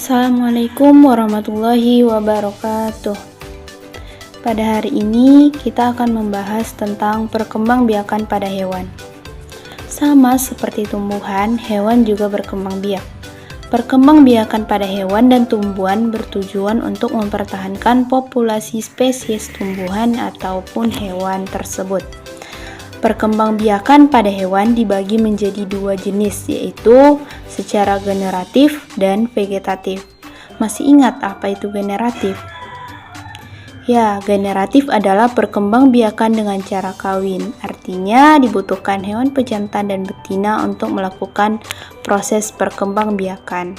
Assalamualaikum warahmatullahi wabarakatuh. Pada hari ini kita akan membahas tentang perkembangbiakan pada hewan. Sama seperti tumbuhan, hewan juga berkembang biak. Perkembangbiakan pada hewan dan tumbuhan bertujuan untuk mempertahankan populasi spesies tumbuhan ataupun hewan tersebut. Perkembangbiakan pada hewan dibagi menjadi dua jenis, yaitu secara generatif dan vegetatif. Masih ingat apa itu generatif? Ya, generatif adalah perkembangbiakan dengan cara kawin. Artinya dibutuhkan hewan pejantan dan betina untuk melakukan proses perkembangbiakan.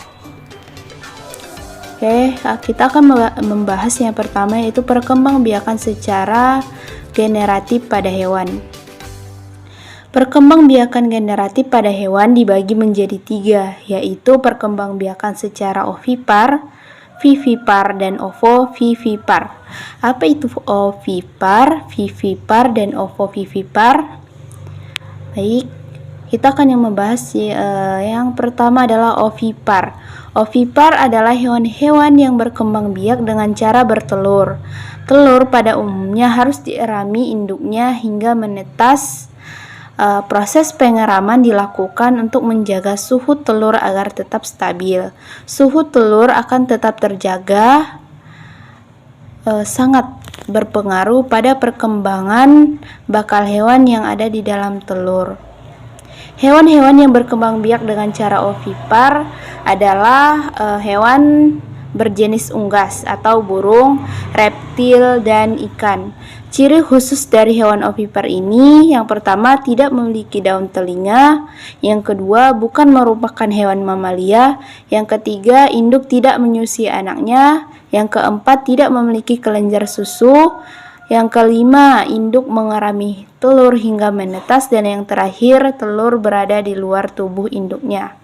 Oke, kita akan membahas yang pertama, yaitu perkembangbiakan secara generatif pada hewan. Perkembangbiakan generatif pada hewan dibagi menjadi tiga, yaitu perkembangbiakan secara ovipar, vivipar, dan ovovivipar. Apa itu ovipar, vivipar, dan ovovivipar? Baik, kita akan membahas yang pertama adalah ovipar. Ovipar adalah hewan-hewan yang berkembang biak dengan cara bertelur. Telur pada umumnya harus dierami induknya hingga menetas. Proses pengeraman dilakukan untuk menjaga suhu telur agar tetap stabil. Suhu telur akan tetap terjaga, sangat berpengaruh pada perkembangan bakal hewan yang ada di dalam telur. Hewan-hewan yang berkembang biak dengan cara ovipar adalah hewan berjenis unggas atau burung, reptil, dan ikan. Ciri khusus dari hewan ovipar ini, yang pertama tidak memiliki daun telinga, yang kedua bukan merupakan hewan mamalia, yang ketiga induk tidak menyusui anaknya, yang keempat tidak memiliki kelenjar susu, yang kelima induk mengerami telur hingga menetas, dan yang terakhir telur berada di luar tubuh induknya.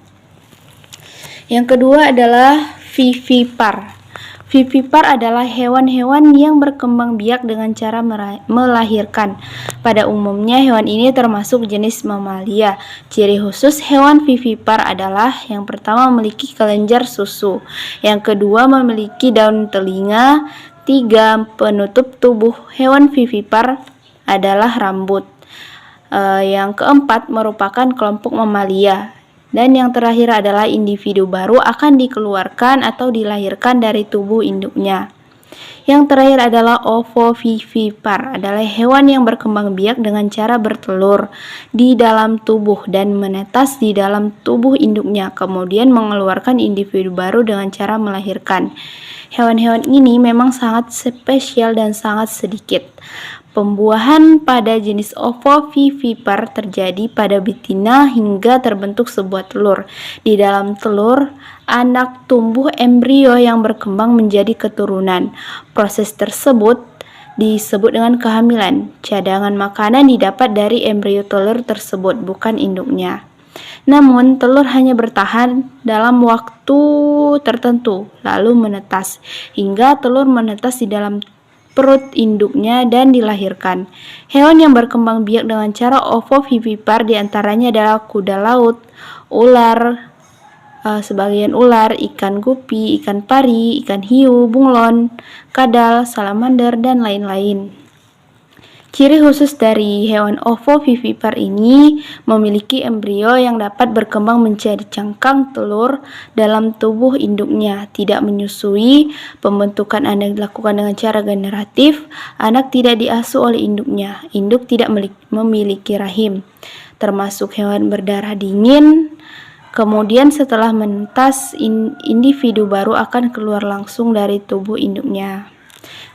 Yang kedua adalah vivipar. Vivipar adalah hewan-hewan yang berkembang biak dengan cara melahirkan. Pada umumnya hewan ini termasuk jenis mamalia. Ciri khusus hewan vivipar adalah yang pertama memiliki kelenjar susu, yang kedua memiliki daun telinga, tiga penutup tubuh hewan vivipar adalah rambut, yang keempat merupakan kelompok mamalia. Dan yang terakhir adalah individu baru akan dikeluarkan atau dilahirkan dari tubuh induknya. Yang terakhir adalah ovovivipar, adalah hewan yang berkembang biak dengan cara bertelur di dalam tubuh dan menetas di dalam tubuh induknya, kemudian mengeluarkan individu baru dengan cara melahirkan. Hewan-hewan ini memang sangat spesial dan sangat sedikit. Pembuahan pada jenis ovovivipar terjadi pada betina hingga terbentuk sebuah telur. Di dalam telur, anak tumbuh embrio yang berkembang menjadi keturunan. Proses tersebut disebut dengan kehamilan. Cadangan makanan didapat dari embrio telur tersebut, bukan induknya. Namun, telur hanya bertahan dalam waktu tertentu, lalu menetas, hingga telur menetas di dalam perut induknya dan dilahirkan. Hewan yang berkembang biak dengan cara ovovivipar diantaranya adalah kuda laut, ular, sebagian ular, ikan gupi, ikan pari, ikan hiu, bunglon, kadal, salamander, dan lain-lain. Ciri khusus dari hewan ovovivipar ini memiliki embrio yang dapat berkembang menjadi cangkang telur dalam tubuh induknya, tidak menyusui, pembentukan anak dilakukan dengan cara generatif, anak tidak diasuh oleh induknya, induk tidak memiliki rahim, termasuk hewan berdarah dingin. Kemudian setelah menetas, individu baru akan keluar langsung dari tubuh induknya.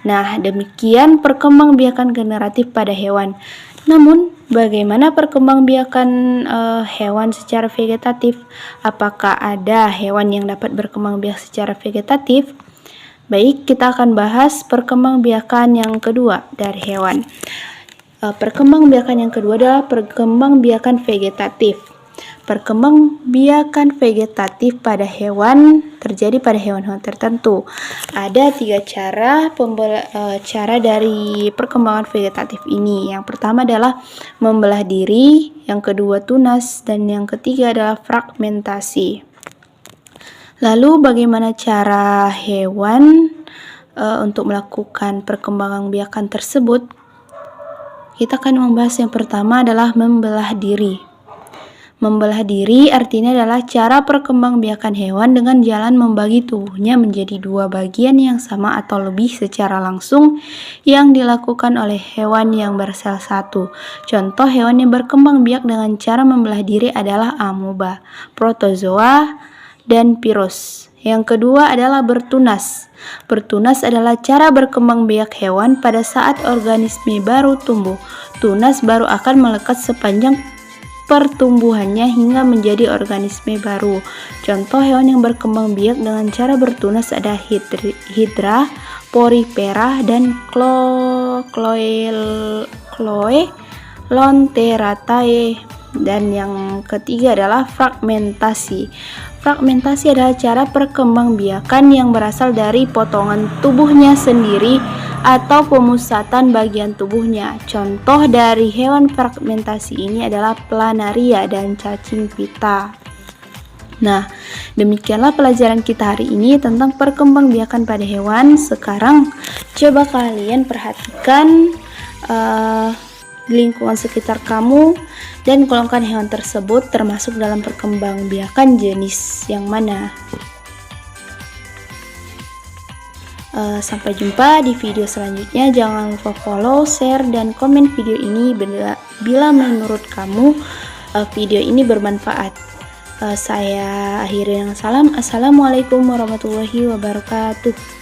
Nah, demikian perkembangbiakan generatif pada hewan. Namun, bagaimana perkembangbiakan hewan secara vegetatif? Apakah ada hewan yang dapat berkembang biak secara vegetatif? Baik, kita akan bahas perkembangbiakan yang kedua dari hewan. Perkembangbiakan yang kedua adalah perkembangbiakan vegetatif. Perkembangbiakan vegetatif pada hewan terjadi pada hewan-hewan tertentu. Ada tiga cara dari perkembangan vegetatif ini. Yang pertama adalah membelah diri, yang kedua tunas, dan yang ketiga adalah fragmentasi. Lalu bagaimana cara hewan untuk melakukan perkembangbiakan tersebut? Kita akan membahas yang pertama adalah membelah diri. Membelah diri artinya adalah cara perkembangbiakan hewan dengan jalan membagi tubuhnya menjadi dua bagian yang sama atau lebih secara langsung yang dilakukan oleh hewan yang bersel satu. Contoh hewan yang berkembang biak dengan cara membelah diri adalah amoeba, protozoa, dan virus. Yang kedua adalah bertunas. Bertunas adalah cara berkembang biak hewan pada saat organisme baru tumbuh. Tunas baru akan melekat sepanjang pertumbuhannya hingga menjadi organisme baru. Contoh hewan yang berkembang biak dengan cara bertunas ada Hydra, Porifera, dan Lonteratae. Dan yang ketiga adalah fragmentasi. Fragmentasi adalah cara perkembangbiakan yang berasal dari potongan tubuhnya sendiri atau pemusatan bagian tubuhnya. Contoh dari hewan fragmentasi ini adalah planaria dan cacing pita. Nah, demikianlah pelajaran kita hari ini tentang perkembangbiakan pada hewan. Sekarang coba kalian perhatikan lingkungan sekitar kamu dan golongkan hewan tersebut termasuk dalam perkembangbiakan jenis yang mana. Sampai jumpa di video selanjutnya. Jangan lupa follow, share, dan komen video ini bila menurut kamu video ini bermanfaat. Saya akhiri dengan salam. Assalamualaikum warahmatullahi wabarakatuh.